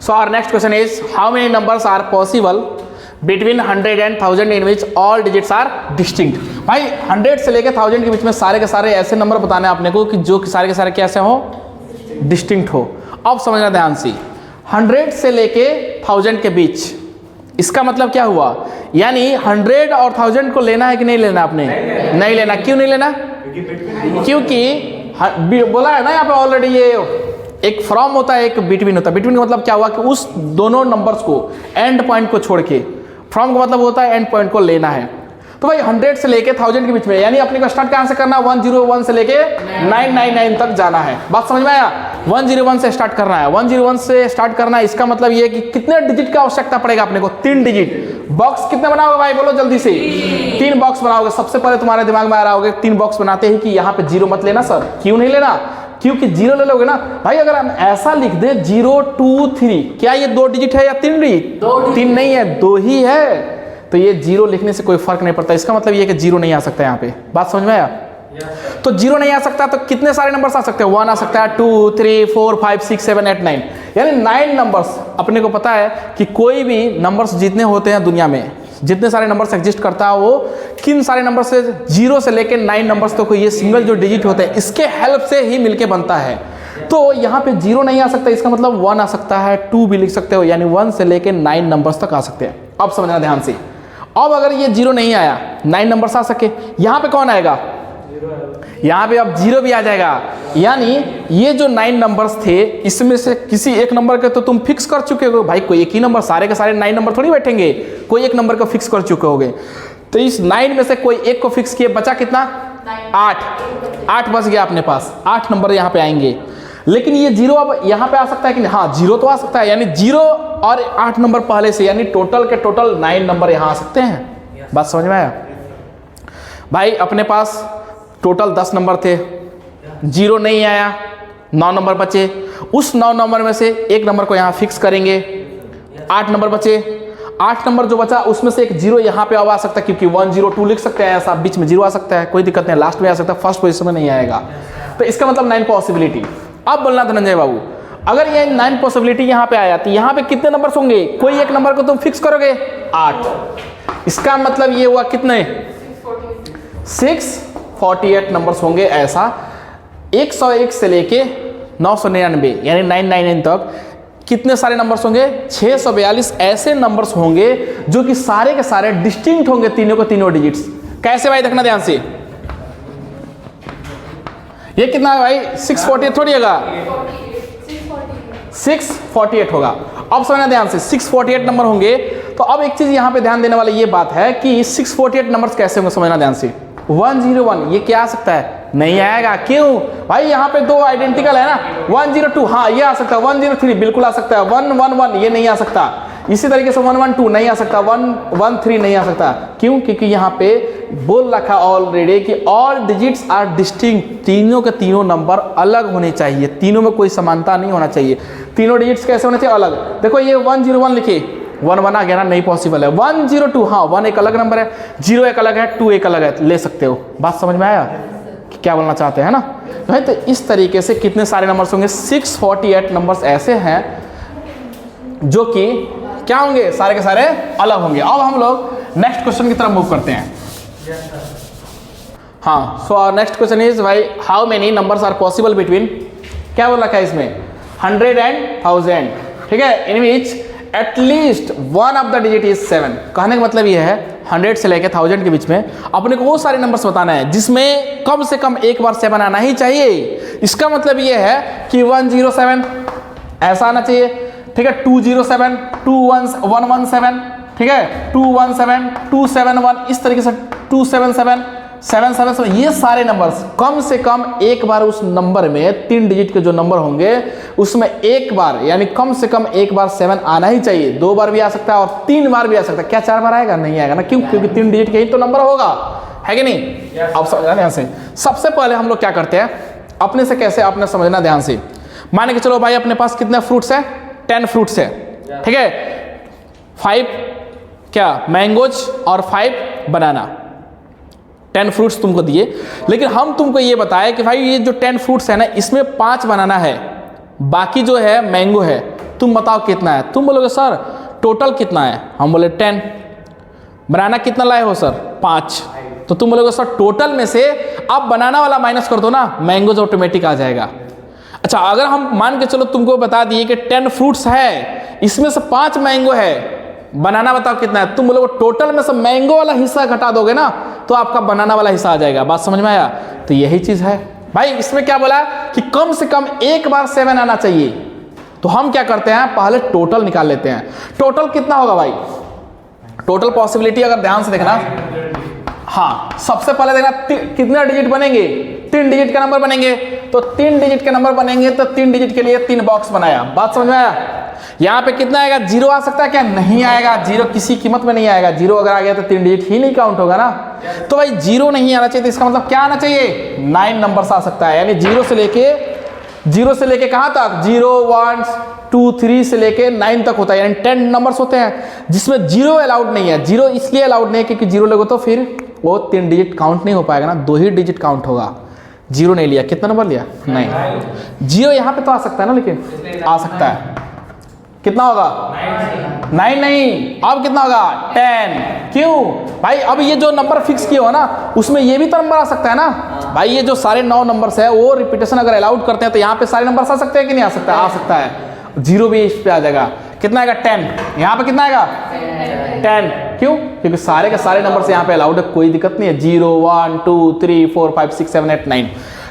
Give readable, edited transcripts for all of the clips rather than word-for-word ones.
So our next question is how many numbers are possible between 100 and 1000 in which all digits are distinct. भाई 100 से लेकर 1000 के बीच में सारे के सारे ऐसे नंबर बताने आपने को कि जो कि सारे के सारे कैसे हो, डिस्टिंक्ट हो। अब समझना ध्यान से, 100 से लेके 1000 के बीच, इसका मतलब क्या हुआ, यानी 100 और 1000 को लेना है कि नहीं लेना आपने? नहीं लेना। क्यों नहीं लेना? क्योंकि बोला है ना यहाँ पे ऑलरेडी, ये एक फ्रॉम होता है, एक बिटवीन होता है। बिटवीन का मतलब क्या हुआ कि उस दोनों नंबर्स को, एंड पॉइंट को छोड़ के, फ्रॉम का मतलब होता है एंड पॉइंट को लेना है। तो भाई 100 से लेके 1000 के बीच में, यानी अपने को स्टार्ट कहाँ से करना है? 101 से लेके 999 तक जाना है। बात समझ में आया? 101 से स्टार्ट करना है, 101 से स्टार्ट करना है। इसका मतलब ये कि कितने डिजिट का आवश्यकता पड़ेगा अपने को? 3 डिजिट। बॉक्स कितने बनाओगे भाई, बोलो जल्दी से? 3 बॉक्स बनाओगे। सबसे पहले तुम्हारे दिमाग में आ रहा होगा 3 बॉक्स बनाते ही कि यहाँ पे 0 मत लेना सर। क्यों नहीं लेना? क्योंकि 0 ले लोगे ना भाई। अगर हम ऐसा लिख दे 0 2 3, क्या ये 2 डिजिट है या 3 डिजिट? 3 नहीं है, 2 ही है। तो ये 0 लिखने से कोई फर्क नहीं पड़ता। इसका मतलब ये कि 0 नहीं आ सकता यहाँ पे। बात समझ में आया? तो 0 नहीं आ सकता तो कितने सारे नंबर्स आ सकते हैं? 1 आ सकता है, 2 3 4 5 6 7 8 9, यानी 9 नंबर्स। अपने को पता है कि कोई भी नंबर्स जितने होते हैं दुनिया में, जितने सारे नंबर्स एग्जिस्ट करता है, वो किन सारे नंबर से, 0 से लेकर 9 नंबर्स तक, ये सिंगल जो डिजिट होते हैं इसके हेल्प से ही मिलके बनता है। तो यहाँ पे 0 नहीं आ सकता, इसका मतलब 1 आ सकता है, 2 भी लिख सकते हो, यानी 1 से लेकर 9 नंबर्स तक आ सकते हैं। अब समझना ध्यान से। अब अगर ये 0 नहीं आया, 9 नंबर्स आ सके, यहाँ पे कौन आएगा? यहाँ पे अब 0 भी आ जाएगा। यानी ये जो 9 नंबर्स थे, इसमें से किसी एक नंबर के तो तुम फिक्स कर चुके हो भाई। कोई एक ही नंबर, सारे के सारे 9 नंबर थोड़ी बैठेंगे, कोई एक नंबर को फिक्स कर चुके होगे। तो इस 9 में से कोई एक को फिक्स किए, बचा कितना? 8 बच गया अपने पास। 8 नंबर यहाँ पे आएंगे। लेकिन ये 0 अब यहाँ पे आ सकता है कि नहीं? हाँ, 0 तो आ सकता है, यानी 0 और 8 नंबर पहले से, यानी टोटल के टोटल 9 नंबर यहाँ आ सकते हैं। बात समझ में आया? भाई अपने पास टोटल 10 नंबर थे, 0 नहीं आया, 9 नंबर बचे। उस 9 नंबर में से एक नंबर को यहाँ फिक्स करेंगे, 8 नंबर बचे। 8 नंबर जो बचा उसमें से एक 0 यहाँ पे अब आ सकता है, क्योंकि 102 लिख सकते हैं, ऐसा बीच में 0 आ सकता है, कोई दिक्कत नहीं। लास्ट में आ सकता है, फर्स्ट पोजीशन में नहीं आएगा। तो इसका मतलब 9 पॉसिबिलिटी। अब बोलना धनंजय बाबू, अगर ये 9 पॉसिबिलिटी यहाँ पे आया तो यहाँ पे कितने नंबर्स होंगे? कोई एक नंबर को तुम फिक्स करोगे, 8। इसका मतलब ये हुआ कितने? 648 नंबर्स होंगे। ऐसा 101 से लेके 999 यानी 999 तक कितने सारे नंबर्स होंगे? 642 ऐसे नंबर्स होंगे जो कि सारे के सारे डिस्टिंक्ट होंगे, तीनों को तीनों डिजिट्स। कैसे भाई? देखना ध्यान से। ये कितना है भाई? 648 थोड़ी होगा, 648 होगा। अब समझना ध्यान से, 648 नंबर होंगे। तो अब एक चीज यहां पे ध्यान देने वाली ये बात है कि 648 नंबर्स कैसे होंगे, समझना ध्यान से। 101 ये क्या आ सकता है? नहीं आएगा। क्यों भाई? यहाँ पे 2 आइडेंटिकल है ना। 102 हाँ ये आ सकता है, 103 बिल्कुल आ सकता है, 111 ये नहीं आ सकता। इसी तरीके से 112 नहीं आ सकता, 113 नहीं आ सकता। क्यों? क्योंकि यहाँ पे बोल रखा ऑलरेडी कि ऑल डिजिट्स आर डिस्टिंक्ट, तीनों के तीनों नंबर अलग होने चाहिए, तीनों में कोई समानता नहीं होना चाहिए। तीनों डिजिट्स कैसे होने चाहिए? अलग। देखो ये 101 लिखे, 1 आ गया ना, नहीं पॉसिबल है। 102 हाँ 1 एक अलग नंबर है, 0 एक अलग है, 2 एक अलग है, ले सकते हो। बात समझ में आया कि क्या बोलना चाहते हैं ना? तो इस तरीके से कितने सारे नंबर्स होंगे? 648 नंबर्स ऐसे हैं जो कि क्या होंगे? सारे के सारे अलग होंगे। अब हम लोग नेक्स्ट क्वेश्चन की तरफ मूव करते हैं। हाँ, so our next question is भाई how many numbers are possible between, क्या बोल रखा है इसमें? 100 and 1000, ठीक है, in which at least one of the digit is 7। कहने का मतलब ये है 100 से लेकर 1000 के बीच में अपने को वो सारे नंबर्स बताना है जिसमें कम से कम एक बार 7 आना ही चाहिए। इसका मतलब ये है कि 107 ऐसा आना चाहिए, ठीक है, 207, 117, ठीक है, 217, 271, इस तरीके से 277, 777, ये सारे नंबर्स कम से कम एक बार उस नंबर में 3 डिजिट के जो नंबर होंगे उसमें एक बार, यानी कम से कम एक बार 7 आना ही चाहिए। 2 बार भी आ सकता है और 3 बार भी आ सकता है। क्या 4 बार आएगा? नहीं आएगा ना। क्यों? क्योंकि 3 डिजिट के ही तो नंबर होगा, है कि नहीं? अब समझना ध्यान से। सबसे पहले हम लोग क्या करते हैं अपने से, कैसे आपने समझना ध्यान से। मान के चलो भाई अपने पास कितने फ्रूट्स है? 10 फ्रूट्स है, ठीक है, 5 क्या मैंगोज और 5 बनाना। 10 फ्रूट्स तुमको दिए, लेकिन हम तुमको ये बताए कि भाई ये जो 10 फ्रूट्स है ना, इसमें 5 बनाना है, बाकी जो है मैंगो है, तुम बताओ कितना है। तुम बोलोगे सर टोटल कितना है, हम बोले 10। बनाना कितना लाए हो सर, 5। तो तुम बोलोगे सर टोटल में से आप बनाना वाला माइनस कर दो ना, मैंगोज ऑटोमेटिक आ जाएगा। अच्छा, अगर हम मान के चलो तुमको बता दिए कि 10 फ्रूट्स है, इसमें से 5 मैंगो है, बनाना बताओ कितना है, तुम बोलोगे टोटल में से मैंगो वाला हिस्सा घटा दोगे ना तो आपका बनाना वाला हिस्सा आ जाएगा। बात समझ में आया? तो यही चीज है भाई। इसमें क्या बोला कि कम से कम एक बार 7 आना चाहिए। तो हम क्या करते हैं, पहले टोटल निकाल लेते हैं। टोटल कितना होगा भाई, टोटल पॉसिबिलिटी अगर ध्यान से देखना, हाँ सबसे पहले देखना कितने डिजिट बनेंगे, 3 डिजिट का नंबर बनेंगे। तो 3 डिजिट के नंबर बनेंगे तो 3 डिजिट के लिए 3 बॉक्स बनाया। बात समझ में आया? यहाँ पे कितना आएगा, 0 आ सकता है क्या, नहीं आएगा। 0 किसी कीमत में नहीं आएगा। 0 अगर आ गया तो 3 डिजिट ही नहीं काउंट होगा ना। तो भाई 0 नहीं आना चाहिए, तो इसका मतलब क्या आना चाहिए, 9 नंबर आ सकता है। यानी 0 से लेके कहां तक, 0 1 2 3 से लेके 9 तक होता है, यानी 10 नंबर्स होते हैं जिसमें 0 अलाउड नहीं है। 0 इसलिए अलाउड नहीं है क्योंकि 0 लोगे तो फिर वो 3 डिजिट काउंट नहीं हो पाएगा ना, 2 ही डिजिट काउंट होगा। 0 नहीं लिया, कितना नंबर लिया, 9। 0 यहाँ पे तो आ सकता है ना, लेकिन आ सकता है, कितना होगा, 9 नहीं, अब कितना होगा, 10। क्यों भाई, अब ये जो नंबर फिक्स किए हो ना उसमें ये भी तो नंबर आ सकता है ना भाई। ये जो सारे 9 नंबर्स है वो रिपीटेशन अगर अलाउड करते हैं तो यहाँ पे सारे नंबर आ सकते हैं कि नहीं आ सकता, आ सकता है। 0 भी इस पे आ जाएगा, कितना आएगा, 10। यहाँ पे कितना आएगा, 10। क्यों, क्योंकि सारे के सारे नंबर से यहाँ पे अलाउड है, कोई दिक्कत नहीं है। 0 1 2 3 4 5 6 7 8 9,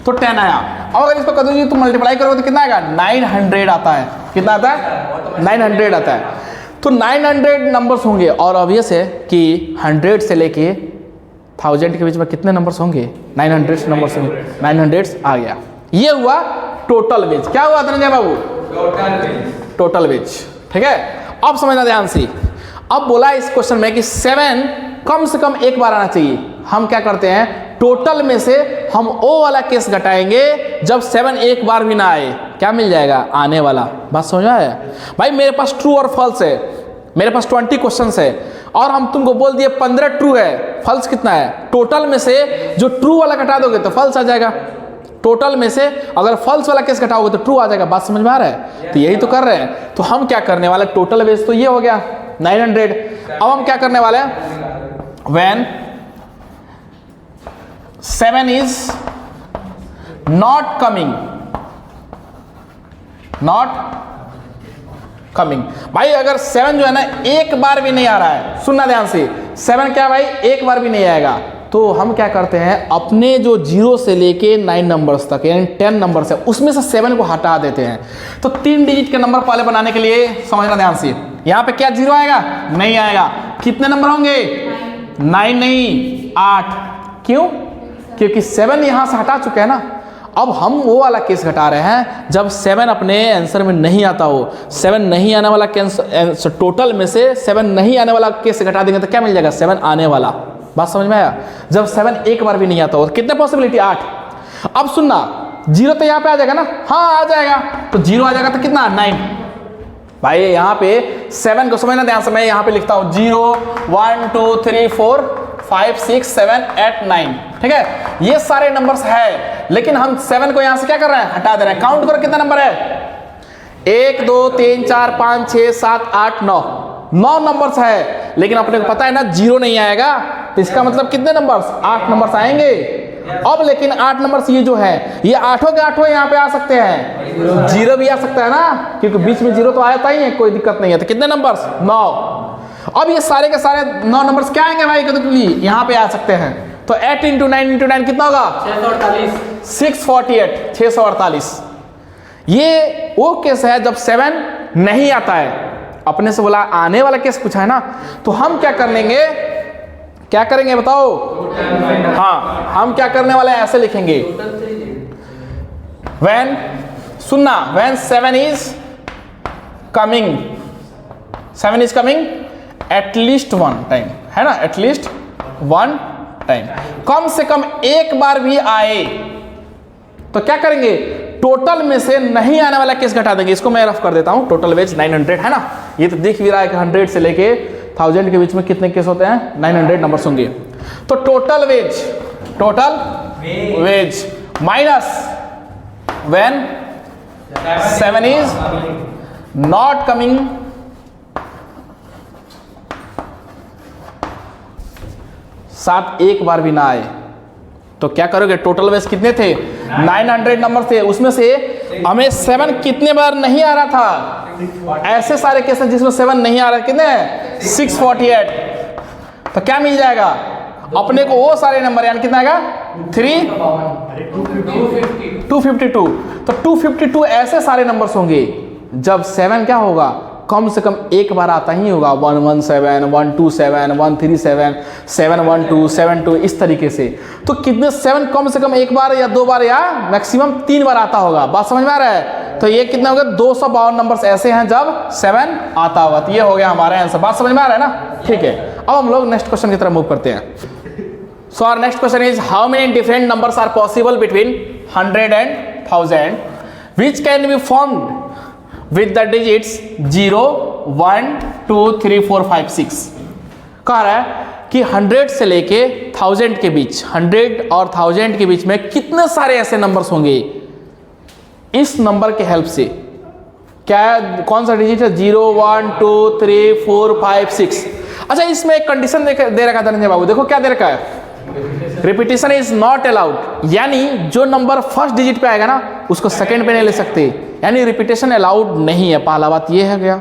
तो 10 आया। अब अगर इसको कर दो तो मल्टीप्लाई करोगे तो कितना आएगा, 900 आता है। कितना आता है, 900 आता है। तो 900 नंबर्स होंगे और ऑब्वियस है कि 100 से लेके 1000 के बीच में कितने नंबर्स होंगे, 900 नंबर्स होंगे। 900 आ गया, ये हुआ टोटल वेज। क्या हुआ धनंजय बाबू, टोटल वेज। ठीक है, अब समझना ध्यान से। अब बोला इस क्वेश्चन में कि 7 कम से कम एक बार आना चाहिए। हम क्या करते हैं, टोटल में से हम ओ वाला केस घटाएंगे जब 7 एक बार भी ना आए, क्या मिल जाएगा, आने वाला। बात समझ आया भाई? मेरे पास ट्रू और फॉल्स है, मेरे पास 20 क्वेश्चंस है और हम तुमको बोल दिए 15 ट्रू है, फॉल्स कितना है। टोटल में से जो ट्रू वाला घटा दोगे तो फॉल्स आ जाएगा। टोटल में से अगर फॉल्स वाला केस घटाओगे तो ट्रू आ जाएगा। बात समझ में आ रहा है? तो यही तो कर रहे हैं। तो हम क्या करने वाले, टोटल वेज तो ये हो गया 900। अब हम क्या करने वाले हैं, व्हेन 7 इज नॉट कमिंग। भाई अगर 7 जो है ना एक बार भी नहीं आ रहा है, सुनना ध्यान से, 7 क्या भाई एक बार भी नहीं आएगा, तो हम क्या करते हैं, अपने जो 0 से लेके 9 नंबर्स तक यानी 10 नंबर्स है उसमें से 7 को हटा देते हैं। तो 3 डिजिट के नंबर पहले बनाने के लिए समझना ध्यान से, यहाँ पे क्या 0 आएगा, नहीं आएगा। कितने नंबर होंगे, 9 नहीं 8। क्यों, क्योंकि 7 यहां से हटा चुके हैं ना। अब हम वो वाला केस घटा रहे हैं जब 7 अपने आंसर में नहीं आता हो। 7 नहीं आने वाला केस, टोटल में से 7 नहीं आने वाला केस घटा देंगे तो क्या मिल जाएगा, 7 आने वाला। बात समझ में आया? जब 7 एक बार भी नहीं आता हो, कितने पॉसिबिलिटी, 8। अब सुनना, 0 तो यहाँ पे आ जाएगा ना, हाँ आ जाएगा। तो 0 आ जाएगा तो कितना, 9। भाई यहाँ पे 7 को समझना ध्यान से, मैं यहाँ पे लिखता हूँ 0 1 2 3 4 5 6 7 8 9। ठीक है, ये सारे नंबर्स है, लेकिन हम 7 को यहां से क्या कर रहे हैं, हटा दे रहे हैं। काउंट करो कितना नंबर है, 1 2 3 4 5 6 7 8 9 नंबर्स है, लेकिन अपने को पता है ना 0 नहीं आएगा। तो इसका मतलब कितने नंबर्स, 8 नंबर्स आएंगे। अब लेकिन 8 नंबर्स ये जो है ये 8 के 8 यहाँ पे आ सकते हैं, 0 भी आ सकता है ना, क्योंकि बीच में 0 तो आता ही है, कोई दिक्कत नहीं है। तो कितने नंबर्स, 9। अब ये सारे के सारे 9 नंबर्स क्या आएंगे भाई, यहाँ पे आ सकते हैं। तो 8 × 9 × 9 कितना होगा, 648, 648। ये वो केस है जब 7 नहीं आता है, अपने से बोला आने वाला केस पूछा है ना। तो हम क्या कर लेंगे, क्या करेंगे बताओ, हाँ हम क्या करने वाले हैं, ऐसे लिखेंगे when, सुनना, when 7 is coming at least 1 time, है ना, at least 1 टाइम, कम से कम एक बार भी आए तो क्या करेंगे, टोटल में से नहीं आने वाला केस घटा देंगे। इसको मैं रफ कर देता हूं, टोटल वेज 900 है ना, ये तो दिख भी रहा है कि 100 से लेके 1000 के बीच में कितने केस होते हैं, 900 नंबर्स होंगे। तो total ways minus when 7 is not coming साथ एक बार भी ना आए तो क्या करोगे? टोटल वेज कितने थे? 900 नंबर थे, उसमें से हमें 7 कितने बार नहीं आ रहा था? ऐसे सारे केस हैं जिसमें 7 नहीं आ रहा, कितने? 648। तो क्या मिल जाएगा अपने को? वो सारे नंबर, यानी कितना आएगा? 252। तो 252 ऐसे सारे नंबर्स होंगे जब 7 क्या होगा? कम से कम एक बार आता ही होगा। 117, 127, 137, 712, 72, इस तरीके से। तो कितने 7 कम से कम एक बार या 2 बार या मैक्सिमम 3 बार आता होगा। बात समझ में आ रहा है? तो ये कितना होगा? 252 नंबर्स ऐसे हैं जब 7 आता होगा। तो ये हो गया हमारा आंसर। बात समझ में आ रहा है ना? ठीक है, अब हम लोग नेक्स्ट क्वेश्चन की तरफ मूव करते हैं। So our next question is how many different numbers are possible between 100 and 1000 which can be formed with the digits 0, 1, 2, 3, 4, 5, 6। कह रहा है कि 100 से लेके 1000 के बीच, 100 और 1000 के बीच में कितने सारे ऐसे नंबर्स होंगे इस नंबर के हेल्प से। क्या, कौन सा डिजिट है? 0, 1, 2, 3, 4, 5, 6। अच्छा, इसमें एक कंडीशन दे रखा था धनंजय बाबू, देखो क्या दे रखा है? रिपीटेशन इज नॉट अलाउड, यानी जो नंबर फर्स्ट डिजिट पे आएगा ना उसको सेकंड पे नहीं ले सकते, यानी रिपीटेशन अलाउड नहीं है। पहला बात ये है गया।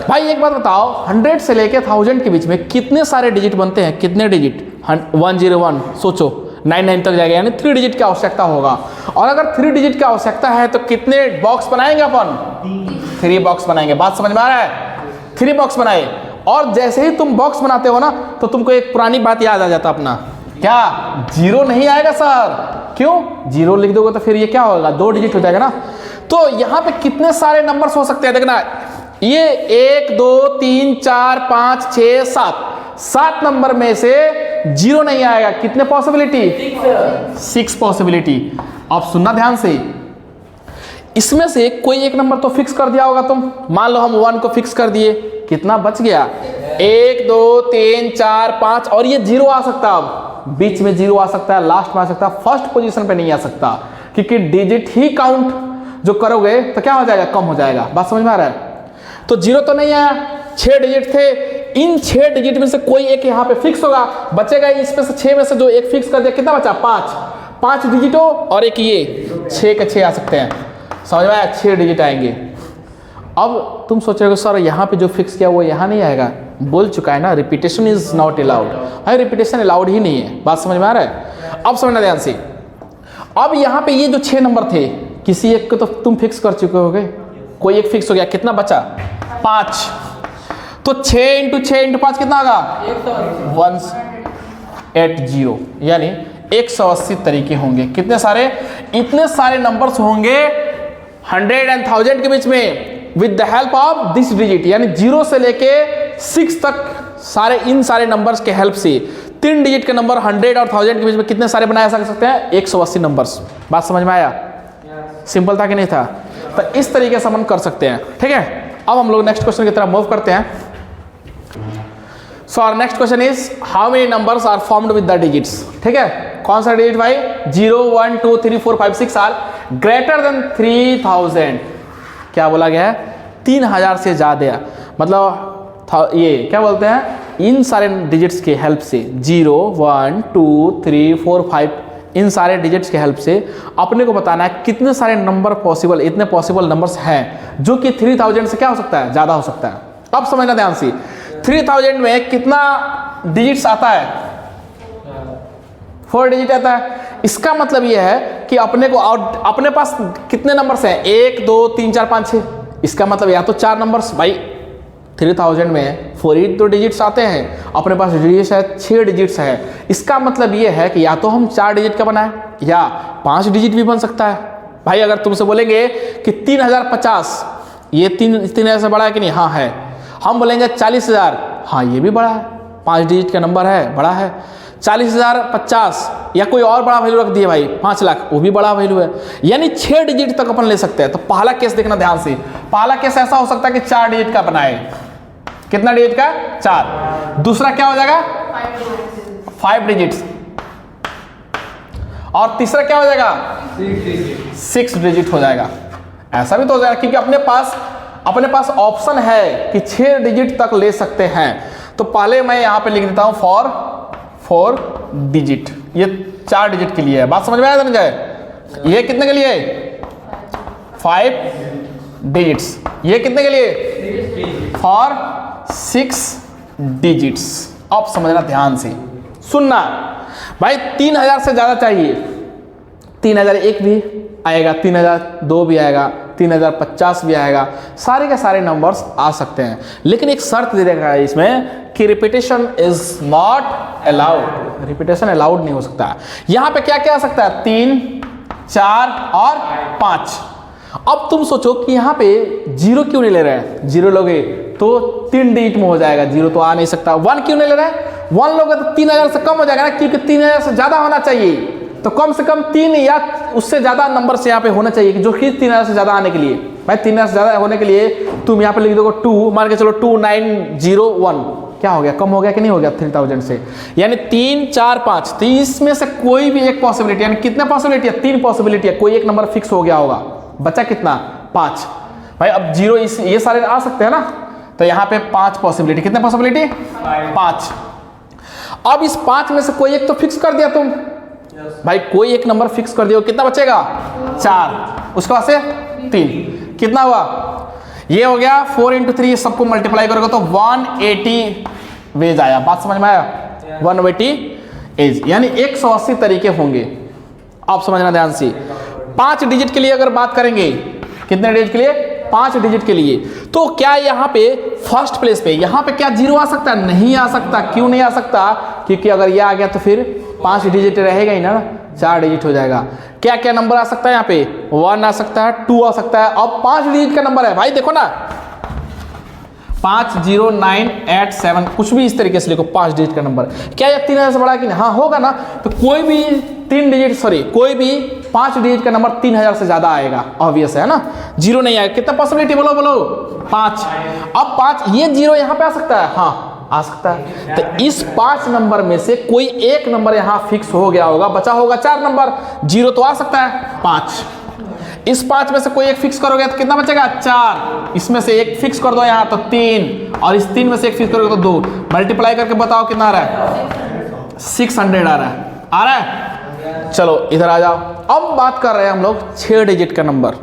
भाई एक बात बताओ, 100 से लेके 1000 के बीच में कितने सारे डिजिट बनते हैं? कितने डिजिट? 101, सोचो 99 तक जाएगा, यानी 3 डिजिट की आवश्यकता होगा। और अगर 3 डिजिट की आवश्यकता है तो कितने बॉक्स बनाएंगे अपन? 3 बॉक्स बनाएंगे। बात समझ में आ रहा है? 3 बॉक्स बनाए, और जैसे ही तुम बॉक्स बनाते हो ना तो तुमको एक पुरानी बात याद आ जाता अपना, क्या? 0 नहीं आएगा सर। क्यों? 0 लिख दोगे तो फिर ये क्या होगा? 2 डिजिट हो जाएगा ना। तो यहां पे कितने सारे नंबर्स हो सकते हैं? देखना, ये 1, 2, 3, 4, 5, 6, 7 नंबर में से 0 नहीं आएगा। कितने पॉसिबिलिटी? 6 पॉसिबिलिटी। अब सुनना ध्यान से, इसमें से कोई एक नंबर तो फिक्स कर दिया होगा तुम। मान लो हम 1 को फिक्स कर दिए, कितना बच गया? 1, 2, 3, 4, 5, और ये 0 आ सकता है। अब बीच में 0 आ सकता है, लास्ट में आ सकता है, फर्स्ट पोजीशन पे नहीं आ सकता, क्योंकि डिजिट ही काउंट जो करोगे तो क्या हो जाएगा? कम हो जाएगा। बात समझ में आ रहा है? तो 0 तो नहीं आया, 6 डिजिट थे, इन 6 डिजिट में से कोई एक यहाँ पे फिक्स होगा, बचेगा इसमें से 6 में से जो एक फिक्स कर दिया, कितना बचा? 5 डिजिट हो, और एक ये 6 के 6 आ सकते हैं। समझ में आया? 6 डिजिट आएंगे। अब तुम सोच रहे हो सर यहाँ पे जो फिक्स किया वो यहाँ नहीं आएगा। बोल चुका है ना, रिपीटेशन इज नॉट अलाउड। भाई रिपीटेशन अलाउड ही नहीं है। बात समझ में आ रहा है? अब समझना ध्यान से। अब यहाँ पे ये जो 6 नंबर थे, किसी एक को तो तुम फिक्स कर चुके होगे, कोई एक फिक्स हो गया, कितना बचा? 5। तो 6 × 6 × 5 कितना होगा? 180, यानी 180 तरीके होंगे। कितने सारे? इतने सारे नंबर्स होंगे 100 एंड 1000 के बीच में with the help of this digit, यानी 0 से लेके 6 तक सारे, इन सारे नंबर्स के हेल्प से 3 डिजिट के नंबर 100 और 1000 के बीच में कितने सारे बनाए जा सकते हैं? 180 नंबर्स। बात समझ में आया? सिंपल था कि नहीं था? तो इस तरीके से हम कर सकते हैं। ठीक है, अब हम लोग नेक्स्ट क्वेश्चन की तरफ मूव करते हैं। So our next question is how many numbers are formed with the digits. ठीक है, कौन सा डिजिट भाई? 0, 1, 2, 3, 4, 5, 6 आर ग्रेटर देन 3000। क्या बोला गया है? 3000 से ज़्यादा, मतलब ये क्या बोलते हैं, इन सारे डिजिट्स के हेल्प से 0, 1, 2, 3, 4, 5 इन सारे डिजिट्स के हेल्प से अपने को बताना है कितने सारे नंबर पॉसिबल, इतने पॉसिबल नंबर्स हैं जो कि 3000 से क्या हो सकता है? ज़्यादा हो सकता है। अब समझना ध्यान से, 3000 में कितना डिजिट्स आता है? 4 डिजिट आता है। इसका मतलब यह है कि अपने को और अपने पास कितने नंबर्स हैं? 1, 2, 3, 4, 5, 6। इसका मतलब या तो 4 नंबर्स, भाई 3000 में 4 ही तो डिजिट्स आते हैं, अपने पास डिजिट्स है 6 डिजिट्स है। इसका मतलब ये है कि या तो हम 4 डिजिट का बनाए या 5 डिजिट भी बन सकता है। भाई अगर तुमसे बोलेंगे कि 3050, ये 3000 से बड़ा है कि नहीं? हाँ है। हम बोलेंगे 40000, हाँ ये भी बड़ा है, 5 डिजिट का नंबर है, बड़ा है। 40050 या कोई और बड़ा वैल्यू रख दिए भाई 5 लाख, वो भी बड़ा वैल्यू है। यानी 6 डिजिट तक अपन ले सकते हैं। तो पहला केस देखना ध्यान से, पहला केस ऐसा हो सकता है कि 4 डिजिट का बनाए। कितना डिजिट का? 4। दूसरा क्या हो जाएगा? 5 डिजिट्स। और तीसरा क्या हो जाएगा? 6 डिजिट हो जाएगा। ऐसा भी तो हो जाएगा क्योंकि अपने पास अपने पास ऑप्शन है कि 6 डिजिट तक ले सकते हैं, तो पहले मैं यहां पे लिख देता हूं फॉर 4 डिजिट, ये 4 डिजिट के लिए है। बात समझ में आया धनंजय? ये कितने के लिए? 5 डिजिट्स। ये कितने के लिए? For 6 digits. अब समझना ध्यान से, सुनना भाई। 3000 से ज्यादा चाहिए, 3001 भी आएगा, 3002 भी आएगा, 3050 भी आएगा, सारे के सारे नंबर्स आ सकते हैं। लेकिन एक शर्त दे देगा इसमें कि repetition is not allowed, repetition allowed नहीं हो सकता। यहां पे क्या क्या आ सकता है? 3, 4 और 5। अब तुम सोचो कि यहाँ पे 0 क्यों नहीं ले रहे हैं? 0 लोगे तो 3 डिजिट में हो जाएगा, 0 तो आ नहीं सकता। 1 क्यों नहीं ले रहे हैं? 1 लोगे तो 3000 से कम हो जाएगा ना, क्योंकि 3000 से ज्यादा होना चाहिए। तो कम से कम 3 या उससे ज्यादा नंबर से यहाँ पे होना चाहिए, कि जो कि 3000 से ज्यादा आने के लिए। भाई 3000 से ज्यादा होने के लिए तुम यहाँ पे लिख दोगे 2, मान के चलो 2901, क्या हो गया? कम हो गया कि नहीं हो गया 3000 से? यानी 3, 4, 5, तो इसमें से कोई भी एक पॉसिबिलिटी, यानी कितने पॉसिबिलिटी है? 3 पॉसिबिलिटी है, कोई एक नंबर फिक्स हो गया होगा। बचा कितना? 5। भाई अब 0 ये सारे आ सकते हैं ना, तो यहाँ पे 5 पॉसिबिलिटी। कितने पॉसिबिलिटी? 5। अब इस 5 में से कोई एक तो फिक्स कर दिया तुम, भाई कोई एक नंबर फिक्स कर दिया, कितना बचेगा? 4। उसके बाद से 3, कितना हुआ? ये हो गया 4 × 3, सबको मल्टीप्लाई करोगे तो 180 वेज आया। बात समझ में आया? 180 एज, यानी 180 तरीके होंगे। आप समझना ध्यान से। 5 डिजिट के लिए अगर बात करेंगे, कितने डिजिट के लिए? 5 डिजिट के लिए, तो क्या यहाँ पे फर्स्ट प्लेस पे यहाँ पे क्या 0 आ सकता है? नहीं आ सकता। क्यों नहीं आ सकता? क्योंकि अगर ये आ गया तो फिर 5 डिजिट रहेगा ही ना, 4 डिजिट हो जाएगा। क्या क्या नंबर आ सकता है यहाँ पे? 1 आ सकता है, 2 आ सकता है। अब 5 डिजिट का नंबर है भाई, देखो ना, 5, 0, 9, 8, 7, कुछ भी इस तरीके से लिखो। 5 डिजिट का नंबर, क्या यह 3000 से बड़ा कि नहीं? हाँ होगा ना। तो कोई भी 3 डिजिट, सॉरी कोई भी 5 डिजिट का नंबर 3000 से ज्यादा आएगा, ऑब्वियस है ना। 0 नहीं आएगा। कितना पॉसिबिलिटी बोलो? बोलो 5। अब 5, ये 0 यहाँ पे आ सकता है, हाँ आ सकता है। तो इस 5 नंबर में से कोई एक नंबर यहाँ फिक्स हो गया होगा, बचा होगा 4 नंबर। 0 तो आ सकता है, 5। इस 5 में से कोई एक फिक्स करोगे तो कितना बचेगा? 4। इसमें से एक फिक्स कर दो यहाँ तो 3, और इस 3 में से एक फिक्स करोगे तो 2। मल्टीप्लाई करके बताओ कितना आ रहा है? 600 आ रहा है। आ रहा है? चलो इधर आ जाओ। अब बात कर रहे हैं हम लोग 6 डिजिट का नंबर।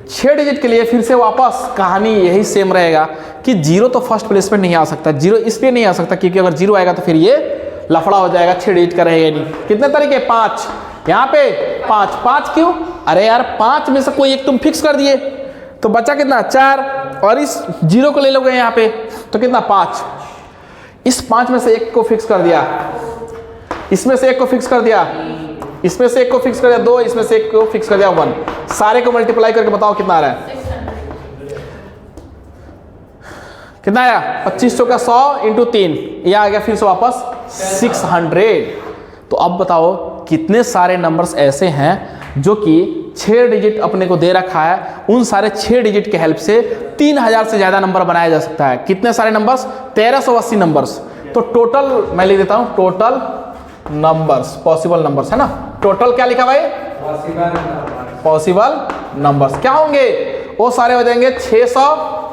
6 डिजिट के लिए फिर से वापस कहानी यही सेम रहेगा कि 0 तो फर्स्ट प्लेस पे नहीं आ सकता। 0 इसलिए नहीं आ सकता क्योंकि अगर 0 आएगा तो फिर ये लफड़ा हो जाएगा, 6 डिजिट का रहेगा नहीं। कितने तरीके? 5। यहाँ पे 5 क्यों? अरे यार 5 में से कोई एक तुम फिक्स कर दिए, तो बचा कितना? 4, और इस 0 को ले लोगे यहाँ पे तो कितना? 5। इस 5 में से एक को फिक्स कर दिया, इसमें से एक को फिक्स कर दिया, इसमें से एक को फिक्स कर दिया 2, इसमें से एक को फिक्स कर दिया 1। सारे को मल्टीप्लाई करके बताओ कितना आ रहा है? कितना आया? 2500 का 100 × 3, यह आ गया फिर से वापस 600। तो अब बताओ कितने सारे नंबर्स ऐसे हैं जो कि 6 डिजिट अपने को दे रखा है, उन सारे 6 डिजिट के हेल्प से 3000 से ज्यादा नंबर बनाया जा सकता है। कितने सारे नंबर्स? 1380 नंबर्स। तो टोटल मैं लिख देता हूं, टोटल नंबर्स, पॉसिबल नंबर्स है ना। टोटल क्या लिखा भाई? पॉसिबल नंबर्स क्या होंगे? वो सारे हो जाएंगे 600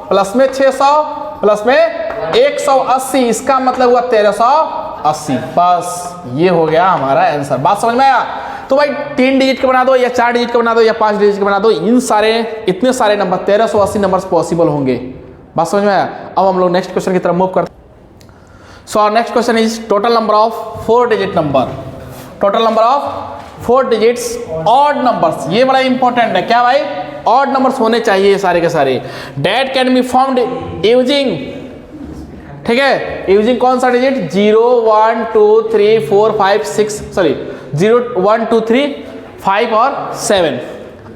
प्लस में 600 प्लस में 180, इसका मतलब हुआ 1380। बस ये हो गया हमारा आंसर। बात समझ में आया? तो भाई 3 डिजिट का बना दो या 4 डिजिट का बना दो या 5 डिजिट का बना दो, इन सारे इतने सारे नंबर 1380 नंबर्स पॉसिबल होंगे। बात समझ में आया? अब हम लोग नेक्स्ट क्वेश्चन की तरफ मूव करते हैं। So our next question is total number of 4 digit number. Total number of 4 digits odd numbers, ये बड़ा इंपॉर्टेंट है। क्या भाई? ऑड नंबर्स होने चाहिए सारे के सारे। Date can be formed using, ठीक है, यूजिंग कौन सा डिजिट? 0, 1, 2, 3, 4, 5, 6, सॉरी 0, 1, 2, 3, 5 और 7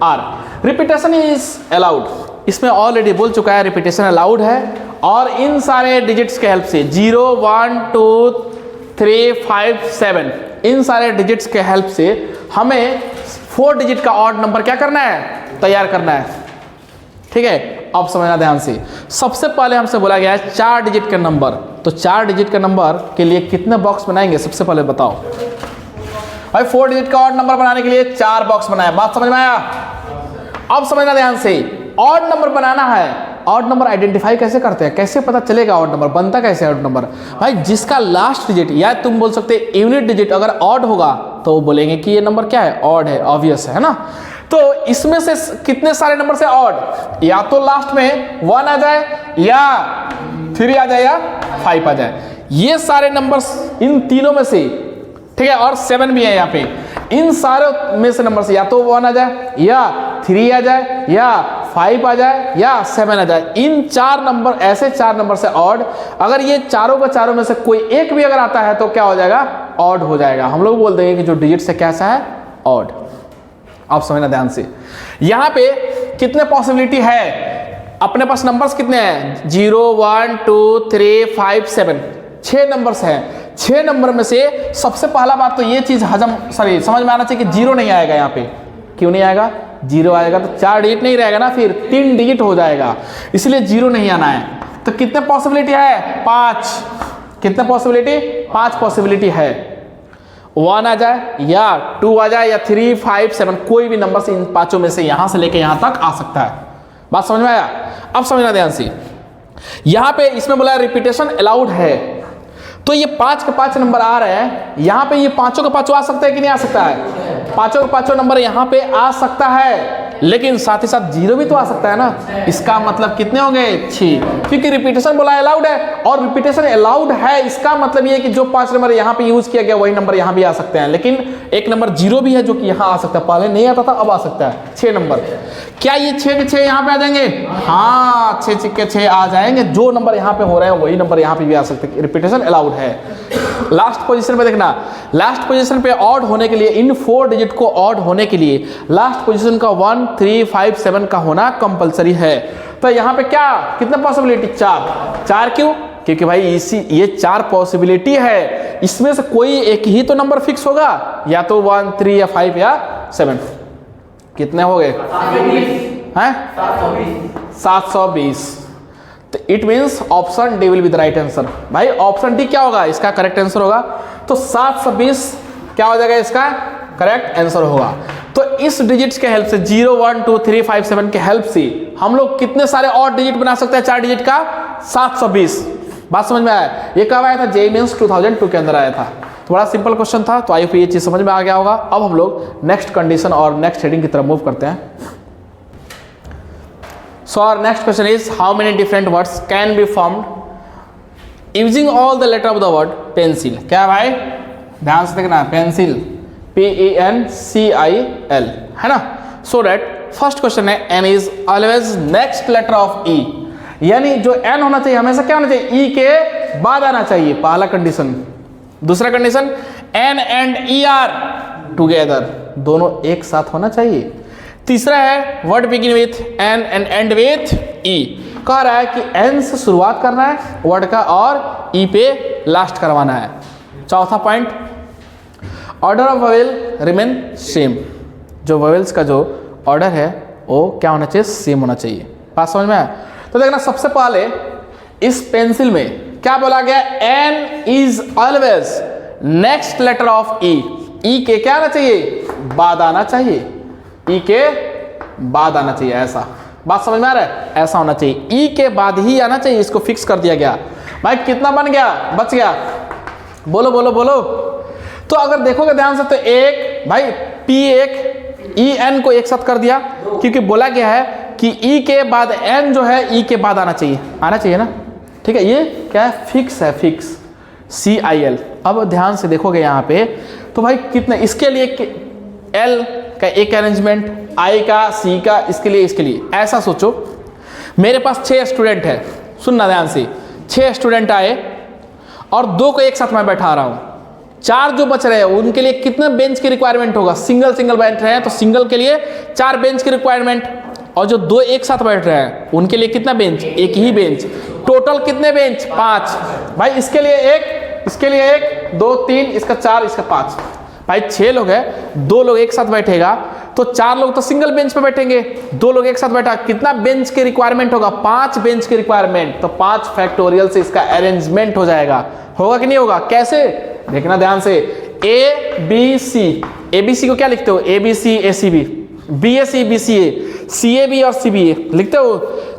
आर। रिपीटेशन इज अलाउड, इसमें ऑलरेडी बोल चुका है रिपीटेशन अलाउड है। और इन सारे डिजिट्स के हेल्प से 0, 1, 2, 3, 5, 7, इन सारे डिजिट्स के हेल्प से हमें 4 डिजिट का ऑड नंबर क्या करना है? तैयार करना है। ठीक है, अब समझना ध्यान से। सबसे पहले हमसे बोला गया है 4 डिजिट का नंबर, तो 4 डिजिट का नंबर के लिए कितने बॉक्स बनाएंगे? सबसे पहले बताओ भाई। 4 डिजिट का ऑड नंबर बनाने के लिए 4 बॉक्स बनाए। बात समझ में आया? अब समझना ध्यान से, ऑड नंबर बनाना है ऑड नंबर आइडेंटिफाई कैसे करते हैं, कैसे पता चलेगा ऑड नंबर बनता कैसे ऑड नंबर? भाई जिसका लास्ट डिजिट या तुम बोल सकते हैं यूनिट डिजिट अगर ऑड होगा तो वो बोलेंगे कि ये नंबर क्या है, ऑड है, ऑब्वियस है ना। तो इसमें से कितने सारे नंबर से ऑड, या तो लास्ट में 1 आ जाए या 3 आ जाए या 5 आ जाए, ये सारे नंबर्स इन तीनों में से, ठीक है, और 7 भी है यहाँ पे, इन सारे में से नंबर से या तो 1 आ जाए या 3 आ जाए या 5 आ जाए या 7 आ जाए। इन 4 नंबर, ऐसे 4 नंबर से ऑड, अगर ये चारों का चारों में से कोई एक भी अगर आता है तो क्या हो जाएगा, ऑड हो जाएगा। हम लोग बोल देंगे कि जो डिजिट से कैसा है, ऑड। आप समझना ध्यान से, यहां पे कितने पॉसिबिलिटी है, अपने पास नंबर्स कितने हैं, 0 1 2 3 5 7, 6 नंबर्स हैं। 6 नंबर में से सबसे पहला बात तो ये चीज समझ में आना चाहिए कि 0 नहीं आएगा। यहाँ पे क्यों नहीं आएगा, 0 आएगा तो 4 डिजिट नहीं रहेगा ना, फिर 3 डिजिट हो जाएगा, इसलिए 0 नहीं आना है। तो कितने पॉसिबिलिटी है, 5। कितने पॉसिबिलिटी, 5 पॉसिबिलिटी है। 1 आ जाए या 2 आ जाए या 3 5 7, कोई भी नंबर से इन 5 में से यहां से लेके यहां तक आ सकता है। बात समझ में आया? अब समझना ध्यान से, यहां पे इसमें बोला रिपीटेशन अलाउड है, तो ये 5 के 5 नंबर आ रहे हैं, यहां पे ये 5 के 5 आ सकता है कि नहीं आ सकता है, 5 के 5 नंबर यहां पे आ सकता है, लेकिन साथ ही साथ 0 भी तो आ सकता है ना। इसका मतलब कितने होंगे, 6, क्योंकि रिपीटेशन बोला अलाउड है, और रिपीटेशन अलाउड है इसका मतलब ये कि जो 5 नंबर यहाँ पे यूज किया गया वही नंबर यहाँ भी आ सकते हैं, लेकिन एक नंबर 0 भी है जो कि यहाँ आ सकता है, पहले नहीं आता था अब आ सकता है। 6 नंबर, क्या ये 6 के 6 यहाँ पे आ जाएंगे, हाँ 6 के 6 आ जाएंगे, जो नंबर यहाँ पे हो रहे हैं वही नंबर यहाँ पे भी आ सकते हैं, रिपीटेशन अलाउड है। लास्ट पोजीशन पे देखना, लास्ट पोजीशन पे ऑड होने के लिए, इन 4 डिजिट को ऑड होने के लिए लास्ट पोजीशन का 1 3 5 7 का होना कंपलसरी है। तो यहाँ पे क्या, कितने पॉसिबिलिटी, 4 क्यों, क्योंकि भाई ये 4 पॉसिबिलिटी है, इसमें से कोई एक ही तो नंबर फिक्स होगा, या तो 1 3 या 5 या 7। कितने हो गए, 720। तो it means option D will be the right answer. भाई ऑप्शन डी क्या होगा, इसका करेक्ट आंसर होगा, तो 720 क्या हो जाएगा, इसका करेक्ट आंसर होगा। तो इस डिजिट्स के हेल्प से 0 1 2 3 5 7 के हेल्प से हम लोग कितने सारे और डिजिट बना सकते हैं, 4 डिजिट का, 720। बात समझ में आया? ये कब आया था, जेईई मेंस 2002 के अंदर आया था। तो बड़ा सिंपल क्वेश्चन था, तो आई होप ये चीज समझ में आ गया होगा। अब हम लोग नेक्स्ट कंडीशन और नेक्स्ट हेडिंग की तरफ मूव करते हैं। So our next question is, how many different words can be formed using all the letter of the word pencil? क्या भाई, ध्यान से देखना, पेंसिल, PENCIL, है ना। So that first question है, N is always next letter of E, यानी जो N होना चाहिए हमेशा क्या होना चाहिए, E के बाद आना चाहिए, पहला कंडीशन। दूसरा condition, N and E are together, दोनों एक साथ होना चाहिए। तीसरा है, word begin with N and end with E, कह रहा है कि एन से शुरुआत करना है वर्ड का और ई पे लास्ट करवाना है। चौथा point, order of vowel remain same, जो वोवेल्स का जो ऑर्डर है वो क्या होना चाहिए, सेम होना चाहिए। बात समझ में आया? तो देखना, सबसे पहले इस पेंसिल में क्या बोला गया, N is always next letter of E, E के क्या आना चाहिए, बाद आना चाहिए, ई के बाद आना चाहिए, ऐसा। बात समझ में आ रहा है, ऐसा होना चाहिए, ई के बाद ही आना चाहिए, इसको फिक्स कर दिया गया। भाई कितना बन गया, बच गया, बोलो बोलो बोलो। तो अगर देखोगे ध्यान से तो एक, भाई पी एक ई एन को एक साथ कर दिया, क्योंकि बोला गया है कि ई के बाद एन जो है ई के बाद आना चाहिए, आना चाहिए ना, ठीक है। ये क्या है, फिक्स है, फिक्स, CIL। अब ध्यान से देखोगे यहाँ पे तो भाई कितने, इसके लिए L का एक अरेंजमेंट, I का, C का, इसके लिए ऐसा सोचो, मेरे पास 6 स्टूडेंट है, सुनना ध्यान से, 6 स्टूडेंट आए और 2 को एक साथ मैं बैठा रहा हूँ, 4 जो बच रहे हैं उनके लिए कितने बेंच की रिक्वायरमेंट होगा, सिंगल बैठ रहे हैं तो सिंगल के लिए 4 बेंच की रिक्वायरमेंट, और जो 2 एक साथ बैठ रहे हैं उनके लिए कितना बेंच, एक ही बेंच, टोटल कितने बेंच, 5। भाई इसके लिए 1, 2 3, इसका 4, इसका 5। भाई 6 लोग हैं, 2 लोग एक साथ बैठेगा तो 4 लोग तो सिंगल बेंच पे बैठेंगे, 2 लोग एक साथ बैठा, कितना बेंच की रिक्वायरमेंट होगा, 5 बेंच की रिक्वायरमेंट, तो 5 फैक्टोरियल से इसका अरेंजमेंट हो जाएगा। होगा कि नहीं होगा, कैसे, देखना ध्यान से, ABC को क्या लिखते हो, ABC ACB, BAC BCA, CAB और CBA लिखते हो,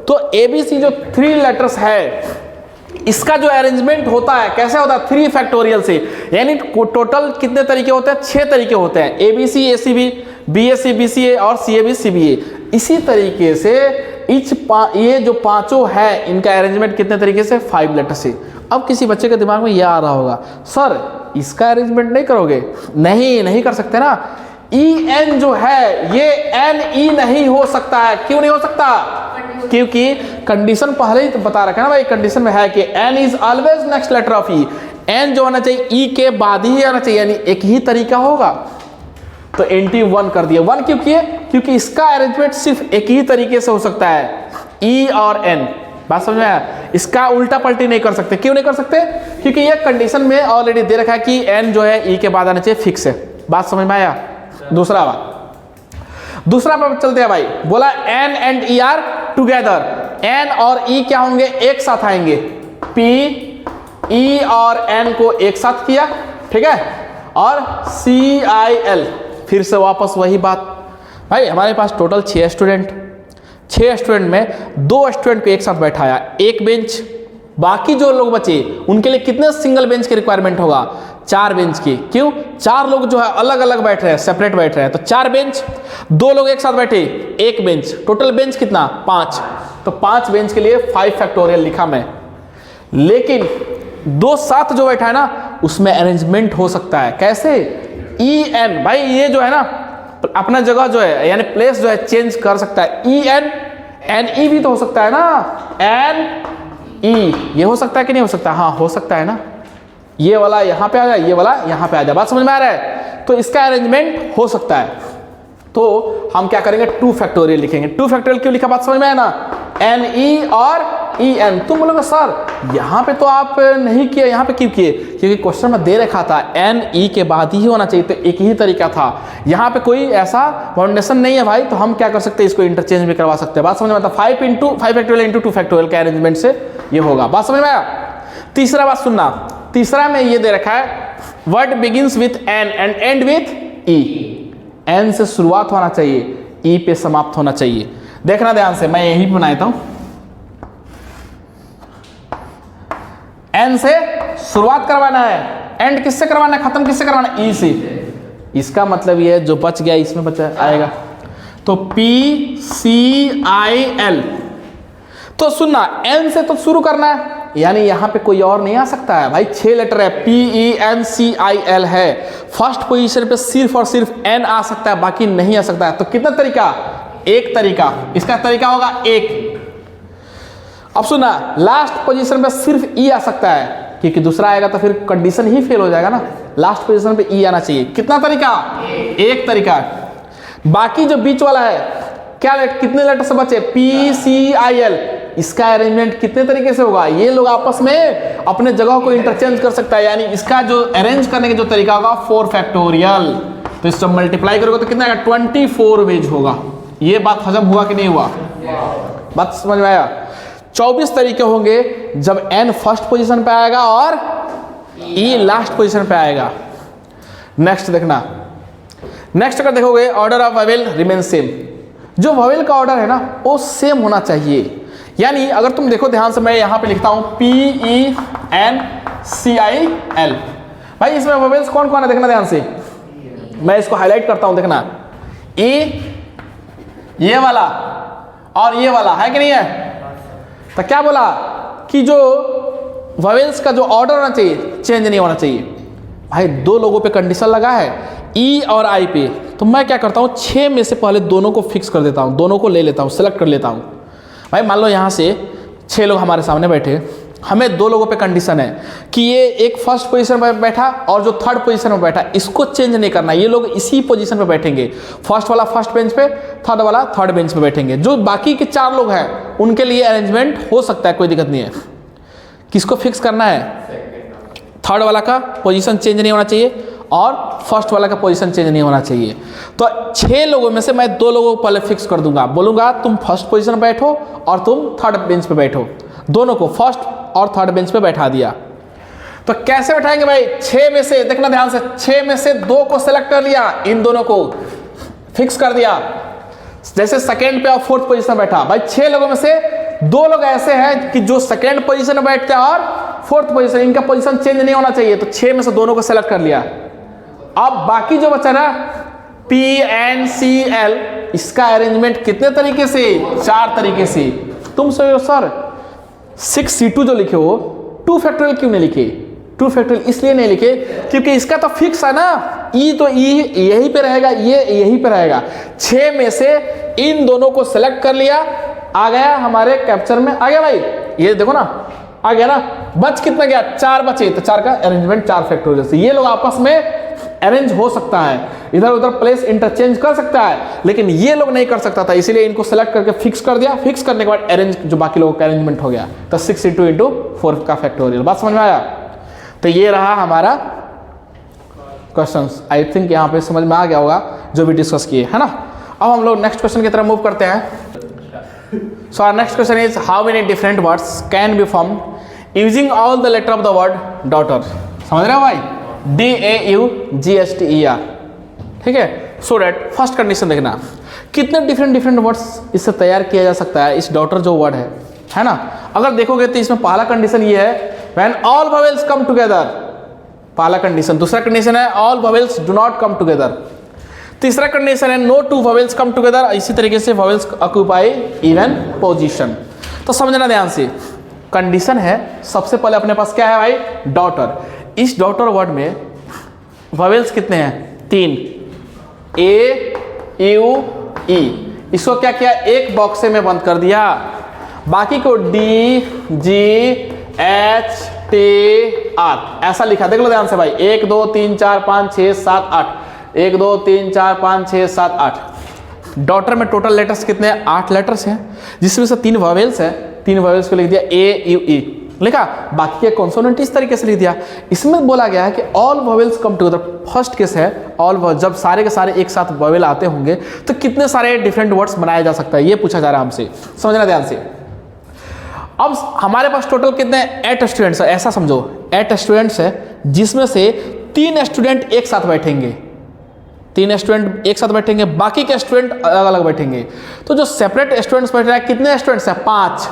तो ABC जो 3 लेटर्स है इसका जो अरेंजमेंट होता है कैसे होता है, 3 फैक्टोरियल से, यानी टोटल कितने तरीके होते हैं, 6 तरीके होते हैं, ABC ACB, BAC BCA और CAB CBA। इसी तरीके से ये जो पांचों है इनका अरेंजमेंट कितने तरीके से, 5 लेटर से। अब किसी बच्चे के दिमाग में यह आ रहा होगा, सर इसका अरेंजमेंट नहीं करोगे? नहीं कर सकते ना। EN जो है ये NE नहीं हो सकता है। क्यों नहीं हो सकता? क्योंकि कंडीशन पहले ही तो बता रखा है ना भाई, कंडीशन में है कि N is always next letter of E। N जो होना चाहिए E के बाद ही आना चाहिए, यानी एक ही तरीका होगा। तो NT 1 कर दिया। 1 क्यों किए? क्योंकि इसका अरेंजमेंट सिर्फ एक ही तरीके से हो सकता है, E और N। बात समझ में आया? इसका उल्टा पलटी नहीं कर सकते। क्यों नहीं कर सकते? क्योंकि ये कंडीशन में ऑलरेडी दे रखा है कि N जो है E के बाद आना चाहिए, फिक्स है। बात समझ में आया? दूसरा पर चलते हैं भाई। बोला N and E are together. N और E क्या होंगे? एक साथ आएंगे। P E और N को एक साथ किया, ठीक है, और CIL। फिर से वापस वही बात भाई, हमारे पास टोटल 6 स्टूडेंट, 6 स्टूडेंट में 2 स्टूडेंट को एक साथ बैठाया, एक बेंच। बाकी जो लोग बचे उनके लिए कितने सिंगल बेंच की रिक्वायरमेंट होगा? 4 बेंच की। क्यों? 4 लोग जो है अलग अलग बैठ रहे हैं, सेपरेट बैठ रहे हैं, तो 4 बेंच। 2 लोग एक साथ बैठे, 1 बेंच। टोटल बेंच कितना? 5। तो 5 बेंच के लिए 5 फैक्टोरियल लिखा मैं। लेकिन 2 साथ जो बैठा है ना उसमें अरेंजमेंट हो सकता है। कैसे? EN भाई ये जो है ना अपना जगह जो है यानी प्लेस जो है चेंज कर सकता है। EN NE भी तो हो सकता है ना, NE ये हो सकता है कि नहीं हो सकता? हाँ हो सकता है ना। ये वाला यहाँ पे आ जाए, ये वाला यहाँ पे आ जाए। बात समझ में आ रहा है? तो इसका अरेंजमेंट हो सकता है। तो हम क्या करेंगे? 2 फैक्टोरियल लिखेंगे। 2 फैक्टोरियल क्यों लिखा? बात समझ में आया ना? NE और EN। तुम बोलोगे सर यहाँ पे तो आप नहीं किए, यहाँ पे क्यों किए? क्योंकि क्वेश्चन में दे रखा था NE के बाद ही होना चाहिए, तो एक ही तरीका था। यहाँ पे कोई ऐसा फाउंडेशन नहीं है भाई, तो हम क्या कर सकते हैं? इसको इंटरचेंज भी करवा सकते हैं। बात समझ में आता? 5 फैक्टोरियल इंटू 2 फैक्टोरियल के अरेंजमेंट से ये होगा। बात समझ में आया? तीसरा बात सुनना, तीसरा में ये दे रखा है word begins with N and end with E। N से शुरुआत होना चाहिए, E पे समाप्त होना चाहिए। देखना ध्यान से, मैं यही बनाता हूं। N से शुरुआत करवाना है, एंड किससे करवाना है? खत्म किससे करवाना है? E से। इसका मतलब ये जो बच गया इसमें बचा आएगा, तो PCIL। तो सुनना, N से तो शुरू करना है, यानी यहां पे कोई और नहीं आ सकता है भाई। 6 लेटर है, PENCIL है। फर्स्ट पोजीशन पे सिर्फ और सिर्फ N आ सकता है, बाकी नहीं आ सकता है। तो कितना तरीका? एक तरीका। इसका तरीका होगा 1। अब सुना, लास्ट पोजीशन पे सिर्फ E आ सकता है, क्योंकि दूसरा आएगा तो फिर कंडीशन ही फेल हो जाएगा ना। लास्ट पोजीशन पे E आना चाहिए। कितना तरीका? एक तरीका। बाकी जो बीच वाला है क्या कितने लेटर से बचे? PCIL। इसका अरेंजमेंट कितने तरीके से होगा? ये लोग आपस में अपने जगह को इंटरचेंज कर सकता है, यानी इसका जो अरेंज करने का जो तरीका होगा 4 फैक्टोरियल। तो इसको मल्टीप्लाई करोगे तो कितना आएगा? 24 वेज होगा। ये बात हजम हुआ कि नहीं हुआ? बात समझ में आया? 24 तरीके होंगे जब N फर्स्ट पोजीशन पे आएगा और E लास्ट पोजीशन पे आएगा। नेक्स्ट देखना, नेक्स्ट अगर देखोगे order of vowel remain same. जो वोवेल का ऑर्डर है ना वो सेम होना चाहिए। यानी अगर तुम देखो ध्यान से, मैं यहां पे लिखता हूं PENCIL। भाई इसमें वोवेल्स कौन कौन है देखना ध्यान से, मैं इसको हाईलाइट करता हूं। देखना E, ये वाला और ये वाला है कि नहीं है? तो क्या बोला कि जो वोवेल्स का जो ऑर्डर होना चाहिए चेंज नहीं होना चाहिए। भाई 2 लोगों पे कंडीशन लगा है, E और I पे, तो मैं क्या करता हूँ 6 में से पहले दोनों को फिक्स कर देता हूँ, दोनों को ले लेता हूँ, सेलेक्ट कर लेता हूँ। भाई मान लो यहाँ से 6 लोग हमारे सामने बैठे, हमें 2 लोगों पे कंडीशन है कि ये एक फर्स्ट पोजीशन पे बैठा और जो थर्ड पोजीशन में बैठा इसको चेंज नहीं करना, ये लोग इसी पोजीशन पे बैठेंगे। फर्स्ट वाला फर्स्ट बेंच पे, थर्ड वाला थर्ड बेंच पे बैठेंगे। जो बाकी के 4 लोग हैं उनके लिए अरेंजमेंट हो सकता है, कोई दिक्कत नहीं है। किसको फिक्स करना है? थर्ड वाला का पोजीशन चेंज नहीं होना चाहिए और फर्स्ट वाला का पोजीशन चेंज नहीं होना चाहिए। तो 6 लोगों में से मैं 2 लोगों को पहले फिक्स कर दूंगा, बोलूंगा तुम फर्स्ट पोजीशन पे बैठो और तुम थर्ड बेंच पे बैठो। दोनों को फर्स्ट और थर्ड बेंच पे बैठा दिया। तो कैसे बैठाएंगे भाई? 6 में से देखना ध्यान से, 6 में से 2 को सेलेक्ट कर लिया, इन दोनों को फिक्स कर दिया। जैसे सेकेंड पे और फोर्थ पोजीशन बैठा, भाई 6 लोगों में से दो लोग ऐसे हैं कि जो सेकेंड पोजीशन में बैठते हैं और फोर्थ पोजीशन, इनका पोजीशन चेंज नहीं होना चाहिए, तो 6 में से दोनों को सेलेक्ट कर लिया। अब बाकी जो बचा ना PNCL, इसका अरेंजमेंट कितने तरीके से? 4 तरीके से। तुम सोचो सर 6C2 जो लिखे हो 2 फैक्टोरियल क्यों नहीं लिखे? 2 फैक्टोरियल इसलिए नहीं लिखे क्योंकि इसका तो फिक्स है ना, ई तो ई यहीं पे रहेगा, ये यहीं पे रहेगा। 6 में से इन दोनों को सेलेक्ट कर लिया, आ गया हमारे कैप्चर में, आ गया भाई, ये देखो ना आ गया ना। बच कितना गया? 4 बचे, तो 4 का अरेंजमेंट 4 फैक्टोरियल से। ये लोग आपस में अरेंज हो सकता है, इधर उधर प्लेस इंटरचेंज कर सकता है, लेकिन ये लोग नहीं कर सकता था, इसीलिए इनको सेलेक्ट करके फिक्स कर दिया। फिक्स करने के बाद अरेंज जो बाकी लोगों का अरेंजमेंट हो गया, तो 6 × 4 का फैक्टोरियल। बात समझ में आया? तो ये रहा हमारा क्वेश्चंस। आई थिंक यहाँ पे समझ में आ गया होगा जो भी डिस्कस किए, है ना। अब हम लोग नेक्स्ट क्वेश्चन की तरफ मूव करते हैं। So our next question is how many different words can be formed using all the letter of the word daughter. समझ रहे हो भाई? DAUGHTER, ठीक है। सो डेट फर्स्ट कंडीशन देखना, कितने डिफरेंट वर्ड्स इससे तैयार किया जा सकता है, इस डॉटर जो वर्ड है ना। अगर देखोगे तो इसमें पहला कंडीशन ये है when all vowels come together, पहला कंडीशन। दूसरा कंडीशन है all vowels do not come together। तीसरा कंडीशन है no two vowels come together, इसी तरीके से vowels occupy even position। तो समझना ध्यान से, कंडीशन है सबसे पहले अपने पास क्या है भाई? डॉटर। इस डॉटर वर्ड में vowels कितने हैं? 3, A U E। इसको क्या किया? एक बॉक्स में बंद कर दिया, बाकी को D G H T R ऐसा लिखा। देख लो ध्यान से भाई, 1 2 3 4 5 6 7 8, 1 2 3 4 5 6 7 8। डॉटर में टोटल लेटर्स कितने हैं? 8 लेटर्स हैं, जिसमें से 3 वॉवेल्स हैं। 3 वॉवेल्स को लिख दिया A U E लिखा, बाकी के कॉन्सोनेंट इस तरीके से लिख दिया। इसमें बोला गया है कि all vowels come together. First case है ऑल, जब सारे के सारे एक साथ वॉवेल आते होंगे तो कितने सारे डिफरेंट वर्ड्स बनाया जा सकता है, ये पूछा जा रहा है हमसे। समझना ध्यान से। अब हमारे पास टोटल कितने? 8 स्टूडेंट्स है, ऐसा समझो 8 स्टूडेंट्स है, जिसमें से 3 स्टूडेंट एक साथ बैठेंगे, 3 स्टूडेंट एक साथ बैठेंगे, बाकी के स्टूडेंट अलग अलग बैठेंगे। तो जो सेपरेट स्टूडेंट्स बैठ रहे हैं, कितने स्टूडेंट्स हैं? 5।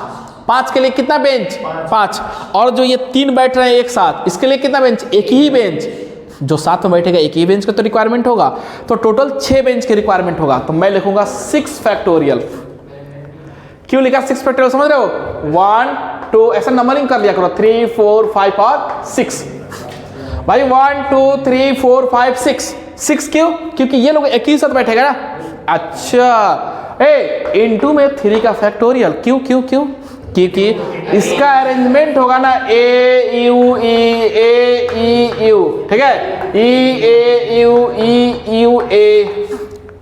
5 के लिए कितना बेंच? 5। और जो ये 3 बैठ रहे हैं एक साथ, इसके लिए कितना बेंच? एक ही बेंच। जो साथ में बैठेगा एक ही बेंच का तो रिक्वायरमेंट होगा, तो टोटल 6 बेंच की रिक्वायरमेंट होगा। तो मैं लिखूंगा 6 फैक्टोरियल। क्यों लिखा 6 फैक्टोरियल? समझ रहे हो? 1 2 ऐसा नंबरिंग कर लिया करो, 3 4 5 और 6 भाई। 1 2 3 4 5 6 क्यों? क्योंकि ये लोग एक ही साथ बैठेगा ना। अच्छा, इनटू में 3 का फैक्टोरियल। क्यों क्यों क्यों? क्योंकि इसका अरेंजमेंट होगा ना A U E U, ठीक है, E A U E U A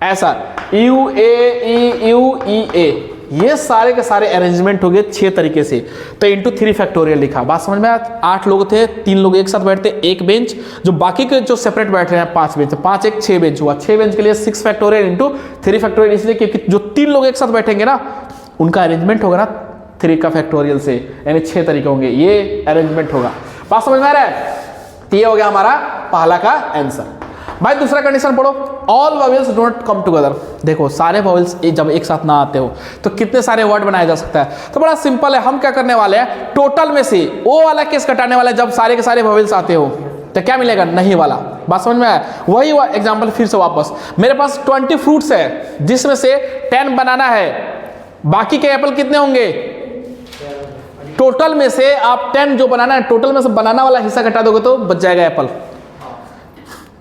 ऐसा, U A E U E A, ये सारे के सारे अरेंजमेंट हो गए 6 तरीके से। तो इंटू 3 फैक्टोरियल लिखा। बात समझ में आया? 8 लोग थे, 3 लोग एक साथ बैठते एक बेंच, जो बाकी के जो सेपरेट बैठ रहे हैं 5 बेंच, 5 1 6 बेंच हुआ। 6 बेंच के लिए 6 फैक्टोरियल इंटू 3 फैक्टोरियल, इसलिए क्योंकि जो 3 लोग एक साथ बैठेंगे ना, उनका अरेंजमेंट होगा ना 3 का फैक्टोरियल से, यानी 6 तरीके होंगे, ये अरेंजमेंट होगा। बात समझ में आ रहा है? ये हो गया हमारा पहला का आंसर। भाई दूसरा कंडीशन पढ़ो, all vowels do not come together. देखो सारे वॉवेल्स जब एक साथ ना आते हो तो कितने सारे वर्ड बनाया जा सकता है? तो बड़ा सिंपल है, हम क्या करने वाले हैं, टोटल में से वो वाला केस घटाने वाले, जब सारे के सारे वॉवेल्स आते हो तो क्या मिलेगा? नहीं वाला। बात समझ में आया? वही एग्जाम्पल फिर से वापस, मेरे पास 20 फ्रूट्स है, जिसमें से 10 बनाना है, बाकी के एप्पल कितने होंगे? टोटल में से आप 10 जो बनाना है, टोटल में से बनाना वाला हिस्सा घटा दोगे तो बच जाएगा एप्पल।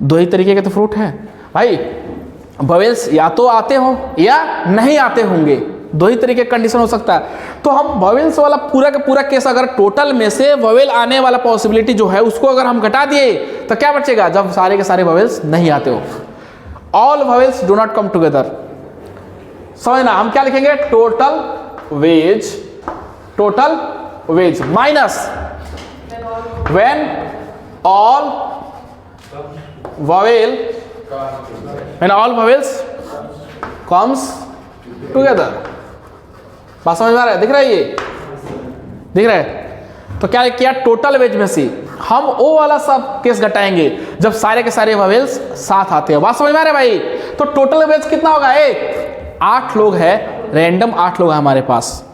2 ही तरीके के तो फ्रूट हैं भाई, वॉवेल्स या तो आते हो या नहीं आते होंगे, 2 ही तरीके कंडीशन हो सकता है। तो हम वॉवेल्स वाला पूरा का पूरा केस, अगर टोटल में से वॉवेल आने वाला पॉसिबिलिटी जो है उसको अगर हम घटा दिए तो क्या बचेगा? जब सारे के सारे वॉवेल्स नहीं आते हो, all vowels do not come together. समझना, हम क्या लिखेंगे? Total ways minus when all vowels comes together. बात समझ में आ रहा है? दिख रहा है? ये दिख रहा है? तो क्या किया? टोटल वेज में से हम वो वाला सब केस घटाएंगे जब सारे के सारे वॉवेल्स साथ आते हैं। बात समझ में आ रहा है भाई? तो टोटल वेज कितना होगा? 8 लोग है, रैंडम 8 लोग है हमारे पास,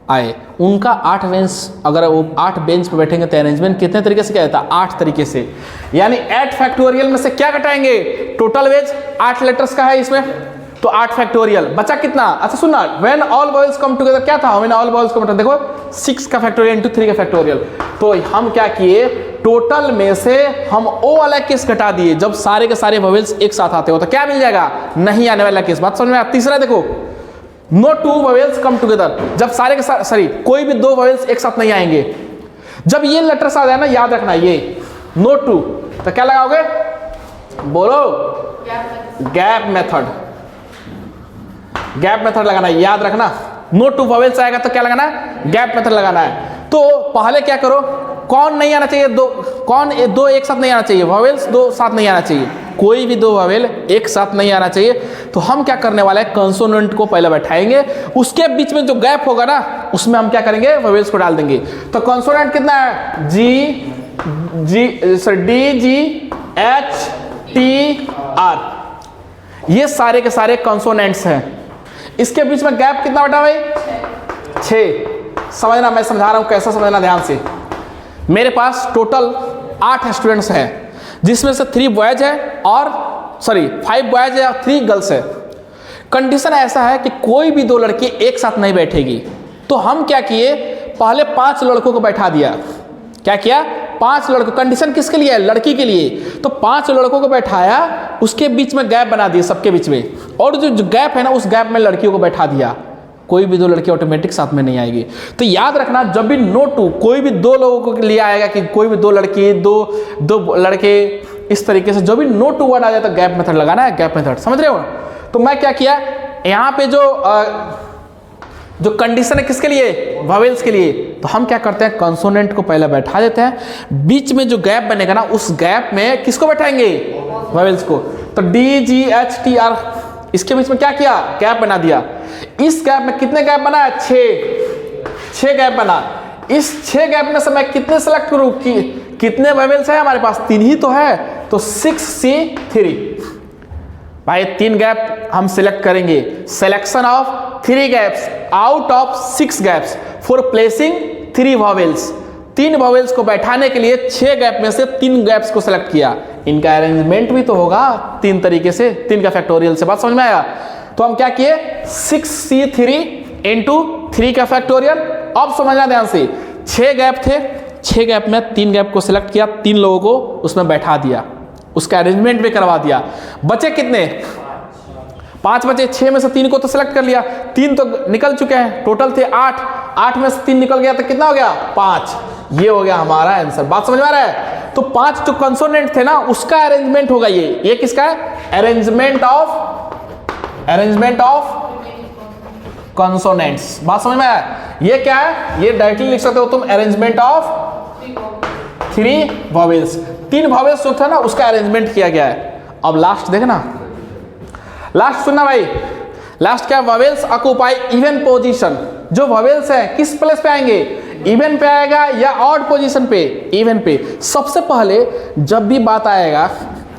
आए, उनका 8 बेंच, अगर वो 8 बेंच पे बैठेंगे तो अरेंजमेंट कितने तरीके से किया जाता है? 8 तरीके से। यानी 8 फैक्टोरियल में से क्या घटाएंगे? टोटल वेज 8 लेटर्स का है इसमें, तो 8 फैक्टोरियल बचा कितना? अच्छा सुनना, when all vowels come together क्या था? When all vowels come together, देखो 6 का फैक्टोरियल इंटू 3 का फैक्टोरियल। तो हम क्या किए, टोटल में से हम ओ वाला केस घटा दिए, जब सारे के सारे वॉवेल्स एक साथ आते हो तो क्या मिल जाएगा? नहीं आने वाला केस। बात समझ में आया? तीसरा देखो, नो 2 वॉवेल्स कम टुगेदर, जब सारे के सारे सॉरी कोई भी 2 वॉवेल्स एक साथ नहीं आएंगे। जब ये लेटर्स आ जाए ना, याद रखना ये नो 2, तो क्या लगाओगे? बोलो, गैप मेथड। गैप मेथड लगाना है, याद रखना। नो 2 वॉवेल्स आएगा तो क्या लगाना है? गैप मेथड लगाना है। तो पहले क्या करो, कौन नहीं आना चाहिए? दो एक साथ नहीं आना चाहिए, वॉवेल्स 2 साथ नहीं आना चाहिए, कोई भी 2 वॉवेल एक साथ नहीं आना चाहिए। तो हम क्या करने वाले हैं, कंसोनेंट को पहले बैठाएंगे, उसके बीच में जो गैप होगा ना, उसमें हम क्या करेंगे? वॉवेल्स को डाल देंगे। तो कंसोनेंट कितना है? D G H T R, ये सारे के सारे कंसोनेंट्स हैं। इसके बीच में गैप कितना बटा भाई? 6। समझना, मैं समझा रहा हूं कैसा समझना ध्यान से। मेरे पास टोटल 8 स्टूडेंट्स हैं, जिसमें से 3 बॉयज है और 5 बॉयज है और 3 गर्ल्स है। कंडीशन ऐसा है कि कोई भी 2 लड़की एक साथ नहीं बैठेगी। तो हम क्या किए, पहले 5 लड़कों को बैठा दिया। क्या किया? 5 लड़कों। कंडीशन किसके लिए है? लड़की के लिए। तो 5 लड़कों को बैठाया, उसके बीच में गैप बना दिए सबके बीच में, और जो गैप है ना, उस गैप में लड़कियों को बैठा दिया। कोई भी 2 लड़की ऑटोमेटिक साथ में नहीं आएगी। तो याद रखना, जब भी नो 2 कोई भी 2 लोगों के लिए आएगा, कि कोई भी 2 लड़की, दो लड़के, इस तरीके से जो भी नो 2 वर्ड आ जाए तो गैप मेथड लगाना है। गैप मेथड समझ रहे हो? तो मैं क्या किया, यहाँ पे जो कंडीशन है किसके लिए? वॉवेल्स के लिए। तो हम क्या करते हैं, कंसोनेंट को पहले बैठा देते हैं, बीच में जो गैप बनेगा ना, उस गैप में किसको बैठाएंगे? वॉवेल्स को। तो D G H T R, इसके बीच में क्या किया? गैप बना दिया। इस गैप में कितने गैप बना है? 6 गैप बना। इस 6 गैप में से मैं कितने सेलेक्ट करूं? कितने वॉवेल्स है हमारे पास? 3 ही तो है, तो 6C3 भाई 3 गैप हम सिलेक्ट करेंगे। Selection of 3 gaps out of 6 gaps for placing 3 vowels. 3 vowels को बैठाने के लिए 6 गैप में से 3 गैप्स को सिलेक्ट किया। इनका अरेंजमेंट भी तो होगा 3 तरीके से, 3 का फैक्टोरियल से। बात समझ में आया? तो हम क्या किए, 6C3 इंटू 3 का फैक्टोरियल। अब समझना ध्यान से, 6 गैप थे, 6 गैप में 3 गैप को सिलेक्ट किया, 3 लोगों को उसमें बैठा दिया, उसका अरेंजमेंट भी करवा दिया। बचे कितने? 5 बचे। 6 में से 3 को तो सिलेक्ट कर लिया, 3 तो निकल चुके हैं, टोटल थे 8। 8 में से 3 निकल गया तो कितना हो गया? 5। ये हो गया हमारा आंसर। बात समझ में आ रहा है? तो 5 जो कंसोनेंट थे ना, उसका अरेंजमेंट होगा ये किसका है? Arrangement of consonants. बात समझ में आया? ये क्या है? ये डायरेक्टली लिख सकते हो तुम, अरेंजमेंट ऑफ 3 वॉवेल्स। 3 वॉवेल्स जो था ना, उसका अरेंजमेंट किया गया है। अब लास्ट देखना, लास्ट सुनना भाई, लास्ट क्या? Vowels occupy even position. जो वॉवेल्स है किस प्लेस पे आएंगे? इवन पे आएगा या ऑड पोजीशन पे? इवन पे। सबसे पहले जब भी बात आएगा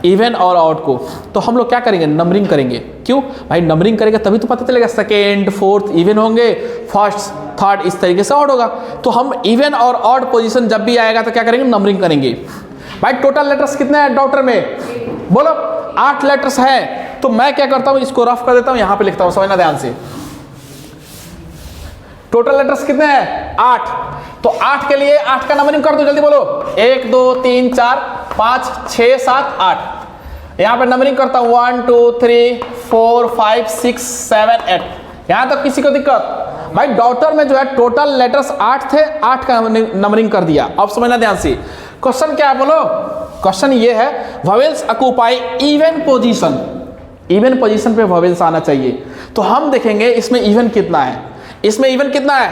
इवन और ऑड को, तो हम लोग क्या करेंगे? नंबरिंग करेंगे। क्यों भाई? नंबरिंग करेंगे तभी तो पता चलेगा, सेकेंड, फोर्थ इवन होंगे, फर्स्ट, थर्ड, इस तरीके से ऑड होगा। तो हम इवन और ऑड पोजीशन जब भी आएगा तो क्या करेंगे? नंबरिंग करेंगे। भाई टोटल लेटर्स कितने हैं डॉक्टर में? बोलो, 8 लेटर्स हैं। तो मैं क्या करता हूं, इसको रफ कर देता हूं, यहां पे लिखता हूं, समझना ध्यान से। टोटल लेटर्स कितने हैं? 8। तो 8 के लिए 8 का नंबरिंग कर दो, जल्दी बोलो। 1 2 3 4 5 6 7 8। यहां पे नंबरिंग करता हूं, 1 2 3 4 5 6 7 8। यहां तक किसी को दिक्कत? भाई डॉटर में जो है टोटल लेटर्स 8 थे, 8 का नंबरिंग कर दिया। अब समझना ध्यान से, क्वेश्चन क्या है बोलो? क्वेश्चन ये है, vowels occupy even position. Even position पे वॉवेल्स आना चाहिए। तो हम देखेंगे इसमें इवन कितना है। इसमें इवन कितना है?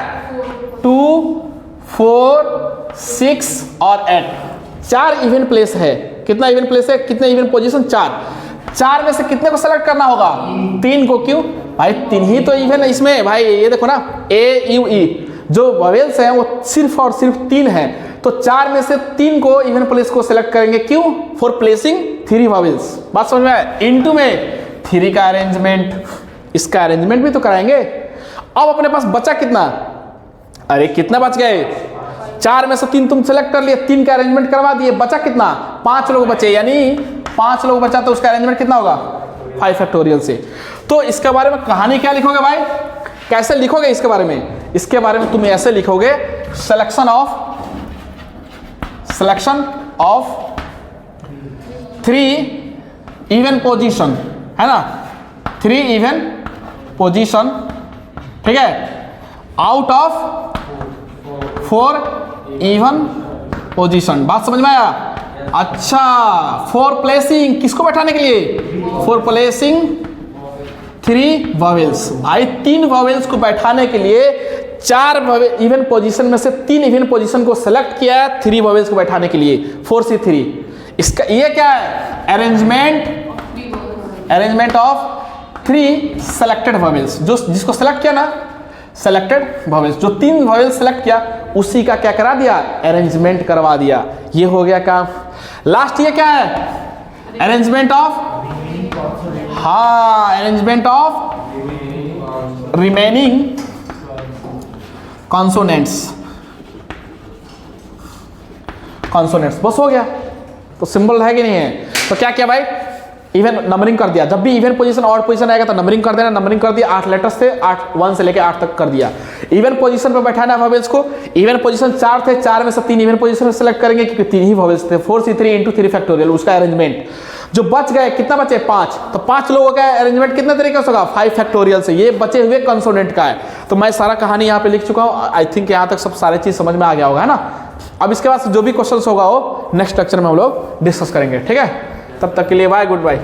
2 4 6 और 8। 4 इवन प्लेस है। कितना इवन प्लेस है? कितने इवन पोजीशन? 4 में से कितने को सेलेक्ट करना होगा? 3 को। क्यों भाई? 3 ही तो इवन है इसमें। भाई ये देखो ना, AUE जो वॉवेल्स हैं वो सिर्फ और सिर्फ 3 है। तो 4 में से 3 को इवन प्लेस को सिलेक्ट करेंगे। क्यों? For placing 3 vowels. बात समझ में आया? इनटू में 3 का अरेंजमेंट, इसका अरेंजमेंट भी तो कराएंगे। अब अपने पास बचा कितना? अरे कितने बच गए, 4 में से 3 तुम सेलेक्ट कर लिए, 3 का अरेंजमेंट करवा दिए, बचा कितना, 5 लोग बचे, यानी 5 लोग बचा तो उसका अरेंजमेंट कितना होगा 5 फैक्टोरियल से। तो इसके बारे में कहानी क्या लिखोगे भाई, कैसे लिखोगे इसके बारे में, इसके बारे में तुम ऐसे लिखोगे, सिलेक्शन ऑफ 3 इवन पोजीशन, है ना, 3 इवन पोजीशन, ठीक है, आउट ऑफ 4 इवन पोजीशन। बात समझ में आया? अच्छा, फॉर प्लेसिंग, किसको बैठाने के लिए, फॉर प्लेसिंग 3 वॉवेल्स। भाई 3 वॉवेल्स को बैठाने के लिए 4 इवन पोजीशन में से 3 इवन पोजीशन को सेलेक्ट किया है 3 वॉवेल्स को बैठाने के लिए, 4C3। इसका ये क्या है, अरेंजमेंट ऑफ 3 सेलेक्टेड वॉवेल्स, जो जिसको सेलेक्ट किया ना, सेलेक्टेड वॉवेल्स, जो 3 वॉवेल्स सेलेक्ट किया उसी का क्या करा दिया, अरेंजमेंट करवा दिया। ये हो गया काम। लास्ट ये क्या है, अरेंजमेंट ऑफ, हाँ, अरेंजमेंट ऑफ रिमेनिंग कॉन्सोनेंट्स, बस हो गया। तो सिंबल है कि नहीं है? तो क्या किया भाई, इवन नंबरिंग कर दिया, जब भी इवन पोजीशन ऑड पोजीशन आएगा तो नंबरिंग कर देना, नंबरिंग कर दिया 8 लेटर्स थे, 1 से लेके 8 तक कर दिया। इवन पोजीशन पे बैठाना वॉवेल्स को, इवन पोजीशन 4 थे, 4 में से 3 इवन पोजीशन में सेलेक्ट करेंगे क्योंकि 3 ही वॉवेल्स थे, 4C3 इंटू 3 फैक्टोरियल, उसका अरेंजमेंट। जो बच गए, कितना बचे, 5, तो 5 लोगों का अरेंजमेंट कितने तरीके से होगा, 5 फैक्टोरियल से। ये बचे हुए कंसोनेंट का है। तो मैं सारा कहानी यहाँ पे लिख चुका हूँ। आई थिंक यहाँ तक सब सारी चीज समझ में आ गया होगा, है ना। अब इसके बाद जो भी क्वेश्चन होगा वो नेक्स्ट लेक्चर में हम लोग डिस्कस करेंगे, ठीक है। तब तक के लिए बाय, गुड बाय।